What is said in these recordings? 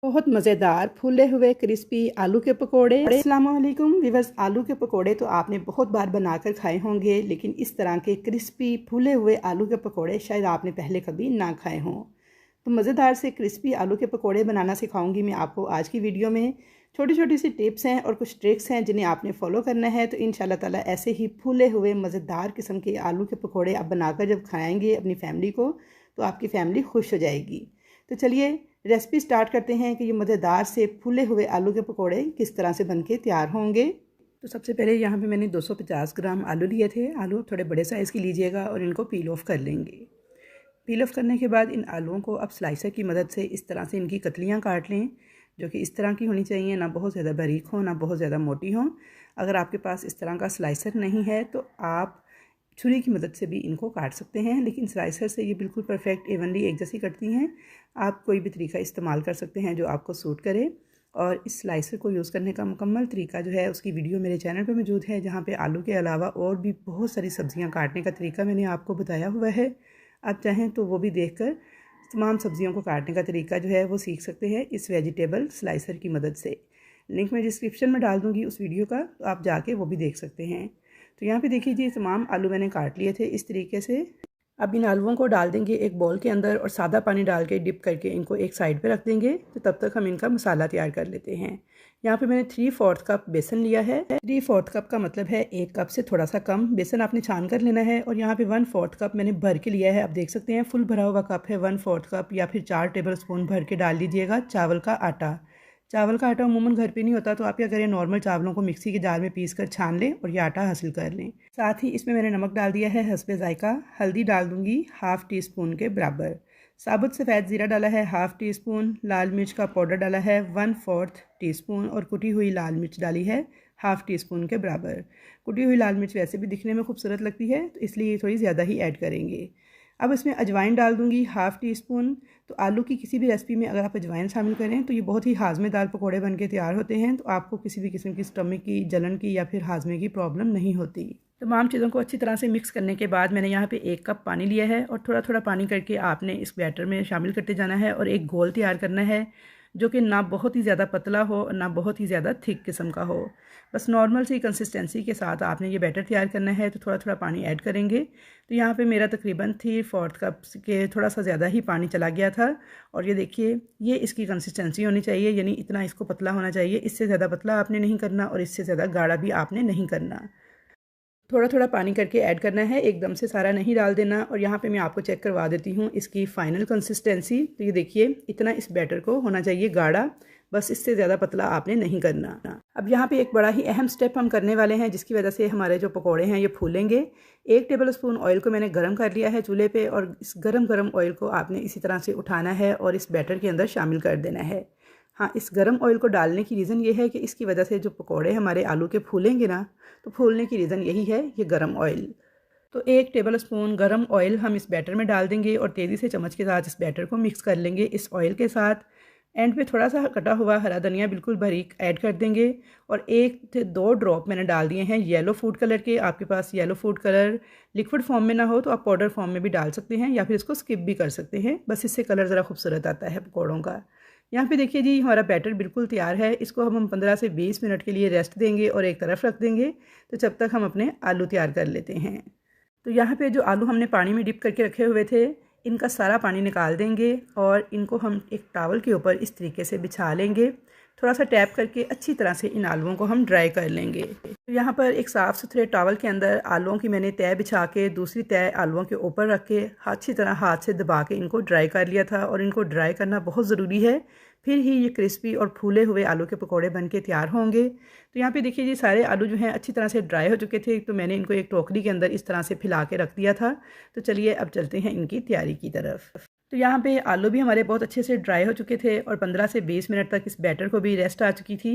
बहुत मज़ेदार फूले हुए क्रिस्पी आलू के पकोड़े। अस्सलाम वालेकुम व्यूअर्स, आलू के पकोड़े तो आपने बहुत बार बनाकर खाए होंगे, लेकिन इस तरह के क्रिस्पी फूले हुए आलू के पकोड़े शायद आपने पहले कभी ना खाए हों। तो मज़ेदार से क्रिस्पी आलू के पकोड़े बनाना सिखाऊंगी मैं आपको आज की वीडियो में। छोटी छोटी सी टिप्स हैं और कुछ ट्रिक्स हैं जिन्हें आपने फॉलो करना है। तो इंशाल्लाह ताला ऐसे ही फूले हुए मज़ेदार किस्म के आलू के पकोड़े आप बनाकर जब खाएँगे अपनी फैमिली को, तो आपकी फैमिली खुश हो जाएगी। तो चलिए रेसिपी स्टार्ट करते हैं कि ये मज़ेदार से फूले हुए आलू के पकोड़े किस तरह से बनके तैयार होंगे। तो सबसे पहले यहाँ पे मैंने 250 ग्राम आलू लिए थे। आलू आप थोड़े बड़े साइज़ के लीजिएगा और इनको पील ऑफ कर लेंगे। पील ऑफ करने के बाद इन आलूओं को आप स्लाइसर की मदद से इस तरह से इनकी कतलियाँ काट लें, जो कि इस तरह की होनी चाहिए, ना बहुत ज़्यादा बारीक हो ना बहुत ज़्यादा मोटी हो। अगर आपके पास इस तरह का स्लाइसर नहीं है तो आप छुरी की मदद से भी इनको काट सकते हैं, लेकिन स्लाइसर से ये बिल्कुल परफेक्ट इवनली एक जैसी कटती हैं। आप कोई भी तरीका इस्तेमाल कर सकते हैं जो आपको सूट करे। और इस स्लाइसर को यूज़ करने का मुकम्मल तरीका जो है उसकी वीडियो मेरे चैनल पर मौजूद है, जहाँ पे आलू के अलावा और भी बहुत सारी सब्ज़ियाँ काटने का तरीका मैंने आपको बताया हुआ है। आप चाहें तो वो भी देखकर तमाम सब्ज़ियों को काटने का तरीका जो है वो सीख सकते हैं इस वेजिटेबल स्लाइसर की मदद से। लिंक मैं डिस्क्रिप्शन में डाल दूँगी उस वीडियो का, तो आप जाके वो भी देख सकते हैं। तो यहाँ पे देखिए जी, तमाम आलू मैंने काट लिए थे इस तरीके से। अब इन आलूओं को डाल देंगे एक बाउल के अंदर और सादा पानी डाल के डिप करके इनको एक साइड पे रख देंगे। तो तब तक हम इनका मसाला तैयार कर लेते हैं। यहाँ पे मैंने 3/4 कप बेसन लिया है। 3/4 कप का मतलब है 1 कप से थोड़ा सा कम बेसन आपने छान कर लेना है। और यहाँ पे 1/4 कप मैंने भर के लिया है। आप देख सकते हैं फुल भरा हुआ कप है 1/4 कप, या फिर 4 टेबल स्पून भर के डाल लीजिएगा चावल का आटा। चावल का आटा अमूमन घर पे नहीं होता, तो आप क्या करें, नॉर्मल चावलों को मिक्सी के जार में पीस कर छान लें और ये आटा हासिल कर लें। साथ ही इसमें मैंने नमक डाल दिया है हस्बे जायका। हल्दी डाल दूंगी 1/2 टी स्पून के बराबर। साबुत सफ़ेद ज़ीरा डाला है 1/2 टी स्पून। लाल मिर्च का पाउडर डाला है 1/4 टी स्पून। और कुटी हुई लाल मिर्च डाली है 1/2 टी स्पून के बराबर। कुटी हुई लाल मिर्च वैसे भी दिखने में खूबसूरत लगती है, तो इसलिए थोड़ी ज़्यादा ही ऐड करेंगे। अब इसमें अजवाइन डाल दूंगी 1/2 टी स्पून। तो आलू की किसी भी रेसिपी में अगर आप अजवाइन शामिल करें तो ये बहुत ही हाजमेदार पकोड़े बन के तैयार होते हैं। तो आपको किसी भी किस्म की स्टमक की, जलन की या फिर हाजमे की प्रॉब्लम नहीं होती। तमाम चीज़ों को अच्छी तरह से मिक्स करने के बाद मैंने यहाँ पे 1 कप पानी लिया है और थोड़ा थोड़ा पानी करके आपने इस बैटर में शामिल करते जाना है और एक घोल तैयार करना है, जो कि ना बहुत ही ज़्यादा पतला हो ना बहुत ही ज़्यादा थिक किस्म का हो। बस नॉर्मल सी कंसिस्टेंसी के साथ आपने ये बैटर तैयार करना है। तो थोड़ा थोड़ा पानी ऐड करेंगे। तो यहाँ पे मेरा तकरीबन 3/4 कप के थोड़ा सा ज़्यादा ही पानी चला गया था। और ये देखिए, ये इसकी कंसिस्टेंसी होनी चाहिए, यानी इतना इसको पतला होना चाहिए। इससे ज़्यादा पतला आपने नहीं करना और इससे ज़्यादा गाढ़ा भी आपने नहीं करना। थोड़ा थोड़ा पानी करके ऐड करना है, एकदम से सारा नहीं डाल देना। और यहाँ पे मैं आपको चेक करवा देती हूँ इसकी फ़ाइनल कंसिस्टेंसी। तो ये देखिए, इतना इस बैटर को होना चाहिए गाढ़ा, बस इससे ज़्यादा पतला आपने नहीं करना। अब यहाँ पे एक बड़ा ही अहम स्टेप हम करने वाले हैं, जिसकी वजह से हमारे जो पकोड़े हैं ये फूलेंगे। 1 टेबल स्पून ऑयल को मैंने गर्म कर लिया है चूल्हे पे, और इस गरम ऑयल को आपने इसी तरह से उठाना है और इस बैटर के अंदर शामिल कर देना है। हाँ, इस गरम ऑयल को डालने की रीज़न ये है कि इसकी वजह से जो पकोड़े हमारे आलू के फूलेंगे ना, तो फूलने की रीज़न यही है, ये गरम ऑयल। तो 1 टेबल स्पून गरम ऑयल हम इस बैटर में डाल देंगे और तेज़ी से चम्मच के साथ इस बैटर को मिक्स कर लेंगे इस ऑयल के साथ। एंड पे थोड़ा सा कटा हुआ हरा धनिया बिल्कुल बारीक ऐड कर देंगे। और 1 से 2 ड्रॉप मैंने डाल दिए हैं येलो फूड कलर के। आपके पास yellow food colour liquid form में ना हो तो आप पाउडर फॉर्म में भी डाल सकते हैं, या फिर इसको स्किप भी कर सकते हैं। बस इससे कलर ज़रा खूबसूरत आता है पकौड़ों का। यहाँ पे देखिए जी, हमारा बैटर बिल्कुल तैयार है। इसको हम 15 से 20 मिनट के लिए रेस्ट देंगे और एक तरफ रख देंगे। तो जब तक हम अपने आलू तैयार कर लेते हैं। तो यहाँ पे जो आलू हमने पानी में डिप करके रखे हुए थे, इनका सारा पानी निकाल देंगे और इनको हम एक टॉवल के ऊपर इस तरीके से बिछा लेंगे। थोड़ा सा टैप करके अच्छी तरह से इन आलूओं को हम ड्राई कर लेंगे। तो यहाँ पर एक साफ़ सुथरे टॉवल के अंदर आलूओं की मैंने तय बिछा के दूसरी तय आलूओं के ऊपर रख के अच्छी तरह हाथ से दबा के इनको ड्राई कर लिया था। और इनको ड्राई करना बहुत ज़रूरी है, फिर ही ये क्रिस्पी और फूले हुए आलू के पकोड़े बन के तैयार होंगे। तो यहाँ पे देखिए जी, सारे आलू जो हैं अच्छी तरह से ड्राई हो चुके थे। तो मैंने इनको एक टोकरी के अंदर इस तरह से फैला के रख दिया था। तो चलिए अब चलते हैं इनकी तैयारी की तरफ। तो यहाँ पे आलू भी हमारे बहुत अच्छे से ड्राई हो चुके थे और 15 से 20 मिनट तक इस बैटर को भी रेस्ट आ चुकी थी।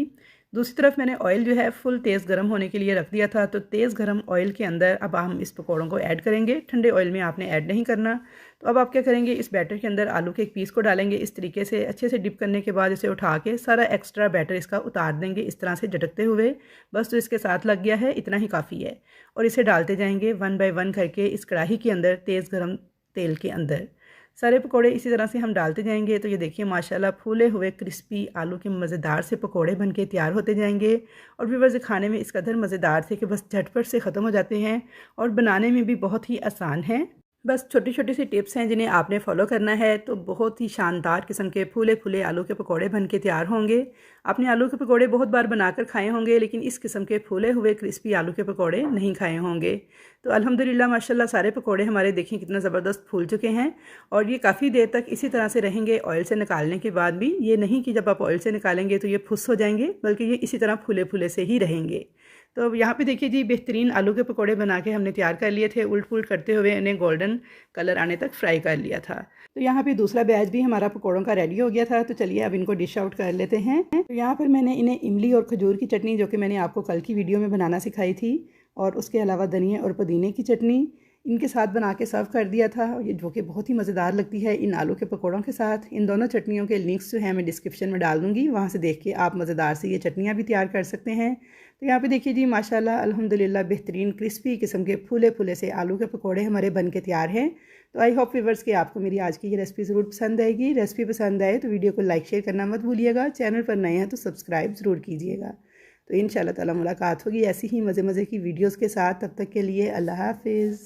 दूसरी तरफ मैंने ऑयल जो है फुल तेज़ गर्म होने के लिए रख दिया था। तो तेज़ गर्म ऑयल के अंदर अब हम इस पकौड़ों को ऐड करेंगे। ठंडे ऑयल में आपने ऐड नहीं करना। तो अब आप क्या करेंगे, इस बैटर के अंदर आलू के एक पीस को डालेंगे। इस तरीके से अच्छे से डिप करने के बाद इसे उठा के सारा एक्स्ट्रा बैटर इसका उतार देंगे, इस तरह से झटकते हुए। बस जो इसके साथ लग गया है इतना ही काफ़ी है। और इसे डालते जाएंगे 1 बाय 1 करके इस कढ़ाई के अंदर तेज़ गर्म तेल के अंदर। सारे पकोड़े इसी तरह से हम डालते जाएंगे। तो ये देखिए माशाल्लाह फूले हुए क्रिस्पी आलू के मज़ेदार से पकोड़े बनके तैयार होते जाएंगे। और व्यूअर्स खाने में इस कदर मज़ेदार थे कि बस झटपट से ख़त्म हो जाते हैं और बनाने में भी बहुत ही आसान है। बस छोटी छोटी सी टिप्स हैं जिन्हें आपने फॉलो करना है तो बहुत ही शानदार किस्म के फूले फूले आलू के पकोड़े बन के तैयार होंगे। आपने आलू के पकोड़े बहुत बार बनाकर खाए होंगे लेकिन इस किस्म के फूले हुए क्रिस्पी आलू के पकोड़े नहीं खाए होंगे। तो अल्हम्दुलिल्लाह माशाल्लाह सारे पकोड़े हमारे देखें कितना ज़बरदस्त फूल चुके हैं और ये काफ़ी देर तक इसी तरह से रहेंगे ऑयल से निकालने के बाद भी। ये नहीं कि जब आप ऑयल से निकालेंगे तो ये फुस हो जाएंगे, बल्कि ये इसी तरह फूले फूले से ही रहेंगे। तो यहाँ पे देखिए जी बेहतरीन आलू के पकोड़े बना के हमने तैयार कर लिए थे। उल्ट पुल्ट करते हुए इन्हें गोल्डन कलर आने तक फ्राई कर लिया था। तो यहाँ पे दूसरा बैच भी हमारा पकोड़ों का रेडी हो गया था। तो चलिए अब इनको डिश आउट कर लेते हैं। तो यहाँ पर मैंने इन्हें इमली और खजूर की चटनी, जो कि मैंने आपको कल की वीडियो में बनाना सिखाई थी, और उसके अलावा धनिया और पुदीने की चटनी इनके साथ बना के सर्व कर दिया था, ये जो कि बहुत ही मज़ेदार लगती है इन आलू के पकौड़ों के साथ। इन दोनों चटनियों के लिंक्स जो है मैं डिस्क्रिप्शन में डाल दूँगी, वहाँ से देख के आप मज़ेदार से ये चटनियाँ भी तैयार कर सकते हैं। तो यहाँ पे देखिए जी माशाल्लाह अल्हम्दुलिल्लाह बेहतरीन क्रिस्पी किस्म के फूले फूले से आलू के पकौड़े हमारे बन के तैयार हैं। तो आई होप व्यूअर्स कि आपको मेरी आज की ये रेसिपी ज़रूर पसंद आएगी। रेसिपी पसंद आए तो वीडियो को लाइक शेयर करना मत भूलिएगा। चैनल पर नए हैं तो सब्सक्राइब ज़रूर कीजिएगा। तो इंशाल्लाह ताला मुलाकात होगी ऐसी ही मज़े मज़े की वीडियोज़ के साथ। तब तक के लिए अल्लाह हाफिज़।